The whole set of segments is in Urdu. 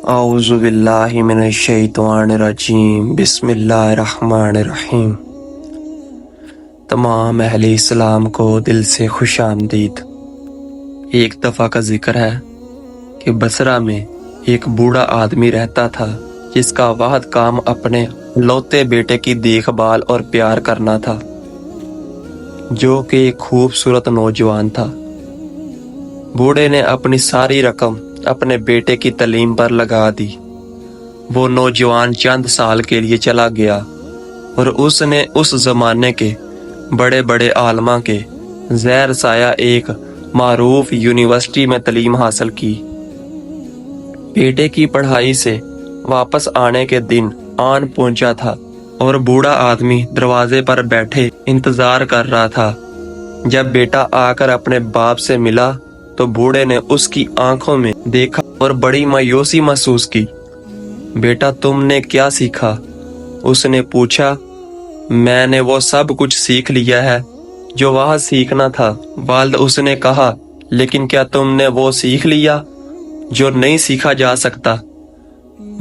اعوذ باللہ من الشیطان الرجیم، بسم اللہ الرحمن الرحیم۔ تمام اہل اسلام کو دل سے خوش آمدید۔ ایک دفعہ کا ذکر ہے کہ بصرہ میں ایک بوڑھا آدمی رہتا تھا جس کا واحد کام اپنے لوتے بیٹے کی دیکھ بھال اور پیار کرنا تھا، جو کہ ایک خوبصورت نوجوان تھا۔ بوڑھے نے اپنی ساری رقم اپنے بیٹے کی تعلیم پر لگا دی۔ وہ نوجوان چند سال کے لیے چلا گیا اور اس نے اس زمانے کے بڑے بڑے عالماں کے زیر سایہ ایک معروف یونیورسٹی میں تعلیم حاصل کی۔ بیٹے کی پڑھائی سے واپس آنے کے دن آن پہنچا تھا اور بوڑھا آدمی دروازے پر بیٹھے انتظار کر رہا تھا۔ جب بیٹا آ کر اپنے باپ سے ملا تو بوڑھے نے اس کی آنکھوں میں دیکھا اور بڑی مایوسی محسوس کی۔ بیٹا، تم نے کیا سیکھا؟ اس نے پوچھا۔ میں نے وہ سب کچھ سیکھ لیا ہے جو وہاں سیکھنا تھا، والد اس نے کہا۔ لیکن کیا تم نے وہ سیکھ لیا جو نہیں سیکھا جا سکتا؟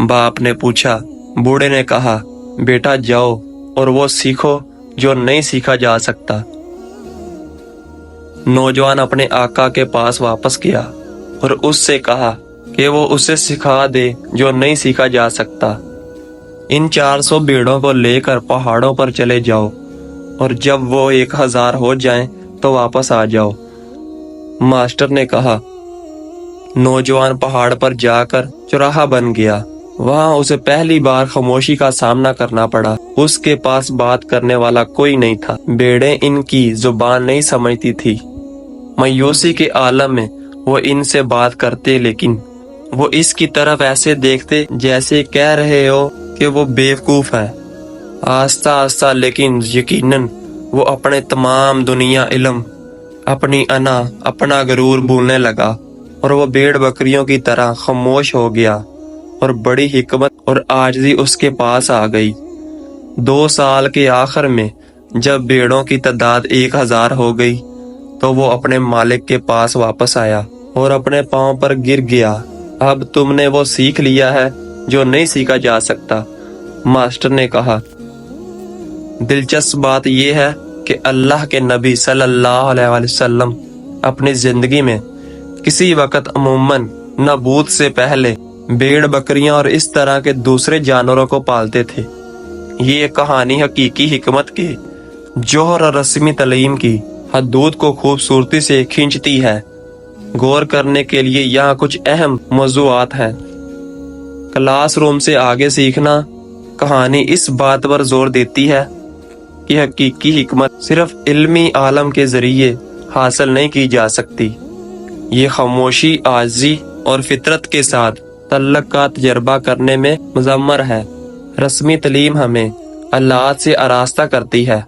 باپ نے پوچھا۔ بوڑھے نے کہا، بیٹا جاؤ اور وہ سیکھو جو نہیں سیکھا جا سکتا۔ نوجوان اپنے آقا کے پاس واپس گیا اور اس سے کہا کہ وہ اسے سکھا دے جو نہیں سیکھا جا سکتا۔ ان 400 بھیڑوں کو لے کر پہاڑوں پر چلے جاؤ اور جب وہ 1000 ہو جائیں تو واپس آ جاؤ، ماسٹر نے کہا۔ نوجوان پہاڑ پر جا کر چوراہا بن گیا۔ وہاں اسے پہلی بار خاموشی کا سامنا کرنا پڑا۔ اس کے پاس بات کرنے والا کوئی نہیں تھا۔ بھیڑیں ان کی زبان نہیں سمجھتی تھی۔ مایوسی کے عالم میں وہ ان سے بات کرتے، لیکن وہ اس کی طرف ایسے دیکھتے جیسے کہہ رہے ہو کہ وہ بیوقوف ہے۔ آہستہ آہستہ لیکن یقیناً وہ اپنے تمام دنیا علم، اپنی انا، اپنا غرور بھولنے لگا اور وہ بھیڑ بکریوں کی طرح خاموش ہو گیا اور بڑی حکمت اور عاجزی اس کے پاس آ گئی۔ 2 سال کے آخر میں جب بھیڑوں کی تعداد 1000 ہو گئی تو وہ اپنے مالک کے پاس واپس آیا اور اپنے پاؤں پر گر گیا۔ اب تم نے وہ سیکھ لیا ہے جو نہیں سیکھا جا سکتا، ماسٹر نے کہا۔ دلچسپ بات یہ ہے کہ اللہ کے نبی صلی اللہ علیہ وسلم اپنی زندگی میں کسی وقت عموماً نبوت سے پہلے بھیڑ بکریاں اور اس طرح کے دوسرے جانوروں کو پالتے تھے۔ یہ کہانی حقیقی حکمت کے جوہر اور رسمی تعلیم کی حدود کو خوبصورتی سے کھینچتی ہے۔ غور کرنے کے لیے یہاں کچھ اہم موضوعات ہیں۔ کلاس روم سے آگے سیکھنا۔ کہانی اس بات پر زور دیتی ہے کہ حقیقی حکمت صرف علمی عالم کے ذریعے حاصل نہیں کی جا سکتی۔ یہ خاموشی، عاجزی اور فطرت کے ساتھ تعلق کا تجربہ کرنے میں مضمر ہے۔ رسمی تعلیم ہمیں آلات سے آراستہ کرتی ہے،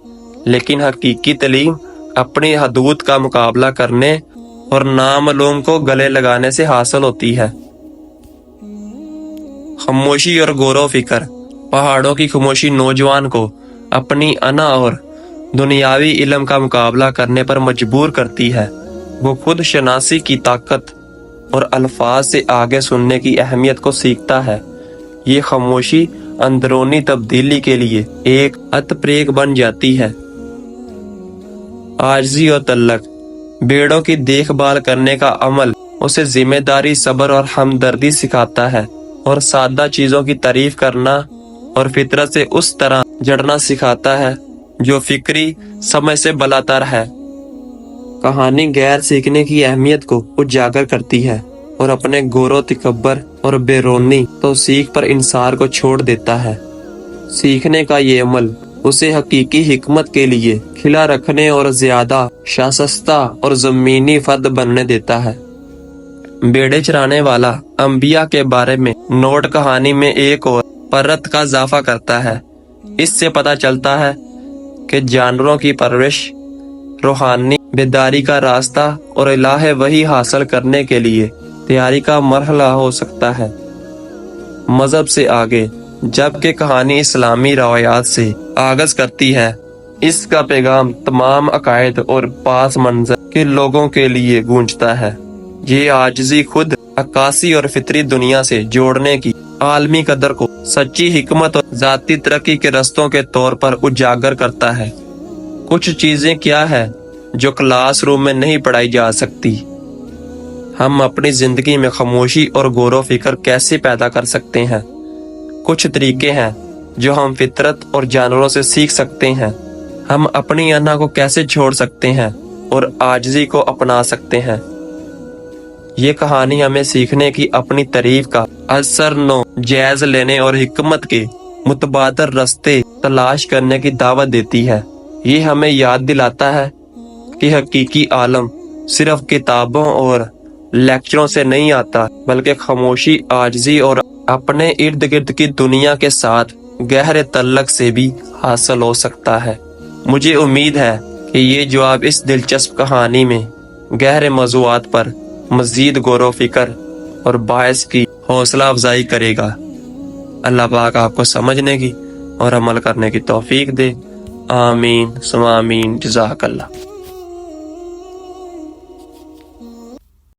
لیکن حقیقی تعلیم اپنی حدود کا مقابلہ کرنے اور نامعلوم کو گلے لگانے سے حاصل ہوتی ہے۔ خاموشی اور غور و فکر۔ پہاڑوں کی خاموشی نوجوان کو اپنی انا اور دنیاوی علم کا مقابلہ کرنے پر مجبور کرتی ہے۔ وہ خود شناسی کی طاقت اور الفاظ سے آگے سننے کی اہمیت کو سیکھتا ہے۔ یہ خاموشی اندرونی تبدیلی کے لیے ایک اتپریک بن جاتی ہے۔ عاجزی اور تعلق۔ بھیڑوں کی دیکھ بھال کرنے کا عمل اسے ذمہ داری، صبر اور ہمدردی سکھاتا ہے، اور سادہ چیزوں کی تعریف کرنا اور فطرت سے اس طرح جڑنا سکھاتا ہے جو فکری سمجھ سے بالاتر ہے۔ کہانی غیر سیکھنے کی اہمیت کو اجاگر کرتی ہے اور اپنے غور و تکبر اور بیرونی توثیق پر انصار کو چھوڑ دیتا ہے۔ سیکھنے کا یہ عمل اسے حقیقی حکمت کے لیے کھلا رکھنے اور زیادہ شائستہ اور زمینی فرد بننے دیتا ہے۔ بیڑے چرانے والا انبیاء کے بارے میں نوٹ کہانی میں ایک اور پرت کا اضافہ کرتا ہے۔ اس سے پتہ چلتا ہے کہ جانوروں کی پرورش روحانی بیداری کا راستہ اور الہ وحی حاصل کرنے کے لیے تیاری کا مرحلہ ہو سکتا ہے۔ مذہب سے آگے۔ جبکہ کہانی اسلامی روایات سے آغاز کرتی ہے، اس کا پیغام تمام عقائد اور پاس منظر کے لوگوں کے لیے گونجتا ہے۔ یہ عاجزی خود عکاسی اور فطری دنیا سے جوڑنے کی عالمی قدر کو سچی حکمت اور ذاتی ترقی کے رستوں کے طور پر اجاگر کرتا ہے۔ کچھ چیزیں کیا ہے جو کلاس روم میں نہیں پڑھائی جا سکتی؟ ہم اپنی زندگی میں خاموشی اور غور و فکر کیسے پیدا کر سکتے ہیں؟ کچھ طریقے ہیں جو ہم فطرت اور جانوروں سے سیکھ سکتے ہیں۔ ہم اپنی انا کو کیسے چھوڑ سکتے ہیں اور عاجزی کو اپنا سکتے ہیں۔ یہ کہانی ہمیں سیکھنے کی، اپنی تعریف کا اثر نو جائز لینے اور حکمت کے متبادل راستے تلاش کرنے کی دعوت دیتی ہے۔ یہ ہمیں یاد دلاتا ہے کہ حقیقی عالم صرف کتابوں اور لیکچروں سے نہیں آتا، بلکہ خاموشی، عاجزی اور اپنے ارد گرد کی دنیا کے ساتھ گہرے تعلق سے بھی حاصل ہو سکتا ہے۔ مجھے امید ہے کہ یہ جواب اس دلچسپ کہانی میں گہرے موضوعات پر مزید غور و فکر اور باعث کی حوصلہ افزائی کرے گا۔ اللہ پاک آپ کو سمجھنے کی اور عمل کرنے کی توفیق دے۔ آمین ثم آمین۔ جزاک اللہ۔